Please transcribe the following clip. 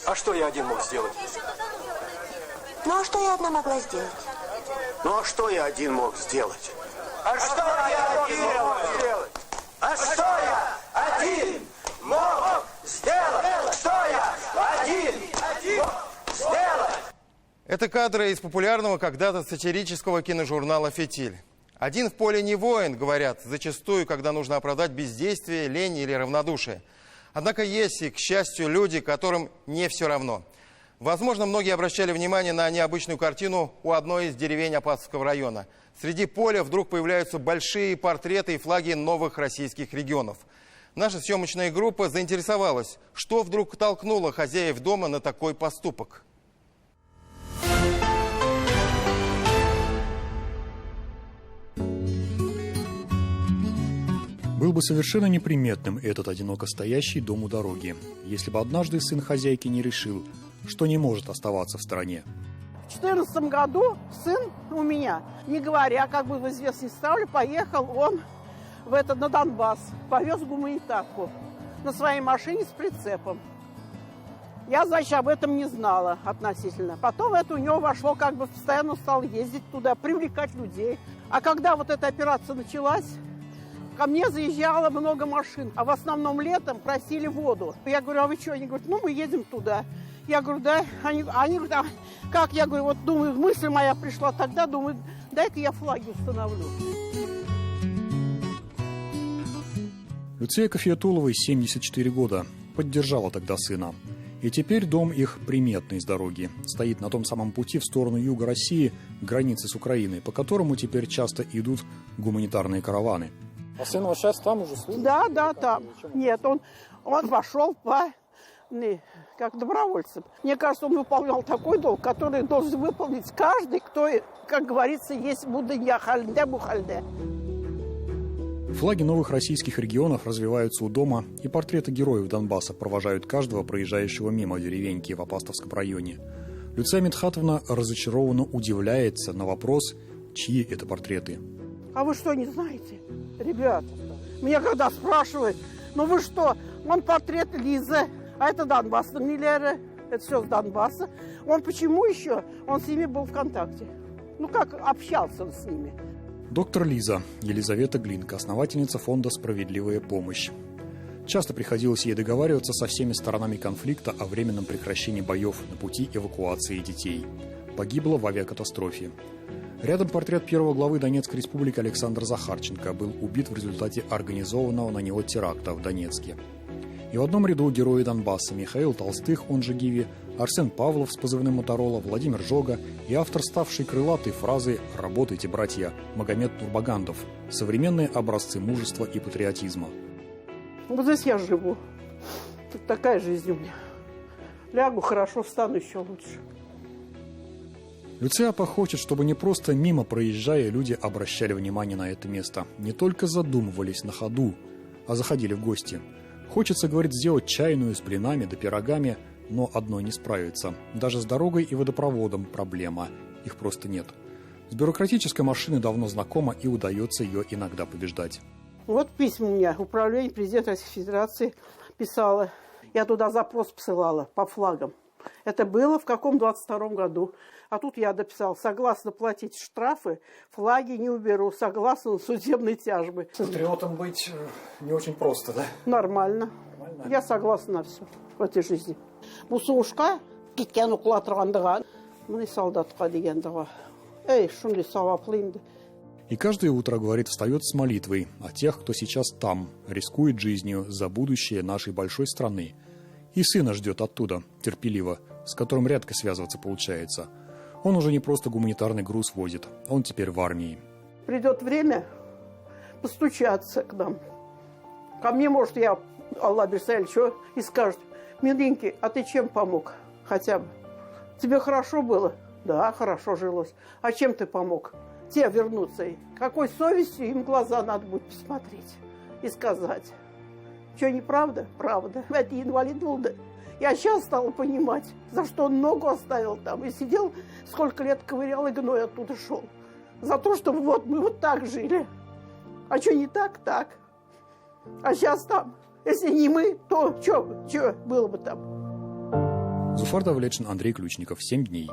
А что я один мог сделать? Ну, а что я одна могла сделать? Ну, а что я один мог сделать? А что я один мог сделать? А что я один мог сделать? Что я один мог сделать? Это кадры из популярного когда-то сатирического киножурнала «Фитиль». «Один в поле не воин», говорят, зачастую, когда нужно оправдать бездействие, лень или равнодушие. Однако есть и, к счастью, люди, которым не все равно. Возможно, многие обращали внимание на необычную картину у одной из деревень Апатовского района. Среди поля вдруг появляются большие портреты и флаги новых российских регионов. Наша съемочная группа заинтересовалась, что вдруг толкнуло хозяев дома на такой поступок. Был бы совершенно неприметным этот одиноко стоящий дом у дороги, если бы однажды сын хозяйки не решил, что не может оставаться в стороне. В 2014 году сын у меня, не говоря, как бы в известность не ставлю, поехал он на Донбасс, повез гуманитарку на своей машине с прицепом. Я, значит, об этом не знала относительно. Потом это у него вошло, как бы постоянно стал ездить туда, привлекать людей. А когда вот эта операция началась, ко мне заезжало много машин, а в основном летом просили воду. Я говорю, а вы что? Они говорят, ну мы едем туда. Я говорю, да. Они говорят, а как? Я говорю, вот думаю, мысль моя пришла тогда, думаю, дай-ка я флаги установлю. Люция Кофеятуловой 74 года. Поддержала тогда сына. И теперь дом их приметный с дороги. Стоит на том самом пути в сторону юга России, границы с Украиной, по которому теперь часто идут гуманитарные караваны. А сын вот сейчас там уже служит? Да, там. Нет, он пошел как добровольцем. Мне кажется, он выполнял такой долг, который должен выполнить каждый, кто, как говорится, есть будынья хальде бухальде. Флаги новых российских регионов развиваются у дома, и портреты героев Донбасса провожают каждого проезжающего мимо деревеньки в Апастовском районе. Люция Медхатовна разочарованно удивляется на вопрос, чьи это портреты. А вы что, не знаете? Ребята, меня когда спрашивают, ну вы что, он портрет Лизы, а это Донбасс, Миллера, это все с Донбасса. Он почему еще? Он с ними был в контакте. Ну как общался он с ними? Доктор Лиза, Елизавета Глинка, основательница фонда «Справедливая помощь». Часто приходилось ей договариваться со всеми сторонами конфликта о временном прекращении боев на пути эвакуации детей. Погибла в авиакатастрофе. Рядом портрет первого главы Донецкой республики Александра Захарченко был убит в результате организованного на него теракта в Донецке. И в одном ряду герои Донбасса Михаил Толстых, он же Гиви, Арсен Павлов с позывным Моторола, Владимир Жога и автор ставшей крылатой фразы «Работайте, братья» Магомед Нурбагандов. Современные образцы мужества и патриотизма. Вот здесь я живу. Тут такая жизнь у меня. Лягу хорошо, встану еще лучше. Люция хочет, чтобы не просто мимо проезжая люди обращали внимание на это место, не только задумывались на ходу, а заходили в гости. Хочется, говорит, сделать чайную с блинами да пирогами, но одной не справится. Даже с дорогой и водопроводом проблема, их просто нет. С бюрократической машиной давно знакома и удается ее иногда побеждать. Вот письма у меня, управление президента Российской Федерации писала. Я туда запрос посылала по флагам. Это было в каком 22-м году. А тут я дописал, согласно платить штрафы, флаги не уберу, согласно судебной тяжбы. Патриотом быть не очень просто, да? Нормально. Я согласна на все в этой жизни. Бусушка, кеткен укулатыргандыга, мына солдатка дегендига. Эй, шундай саваплы. И каждое утро, говорит, встает с молитвой о тех, кто сейчас там, рискует жизнью за будущее нашей большой страны. И сына ждет оттуда, терпеливо, с которым редко связываться получается. Он уже не просто гуманитарный груз возит, он теперь в армии. Придет время постучаться к нам. Ко мне, может, я, Аллах Бесаль, что, и скажет, миленький, а ты чем помог хотя бы? Тебе хорошо было? Да, хорошо жилось. А чем ты помог? Те вернуться. Какой совестью им глаза надо будет посмотреть и сказать. Что, неправда? Правда. Это инвалид был, да. Я сейчас стала понимать, за что он ногу оставил там. И сидел, сколько лет ковырял, и гной оттуда шел. За то, что вот мы вот так жили. А что не так? Так. А сейчас там, если не мы, то что было бы там? Зуфар Давлетшин, Андрей Ключников. 7 дней.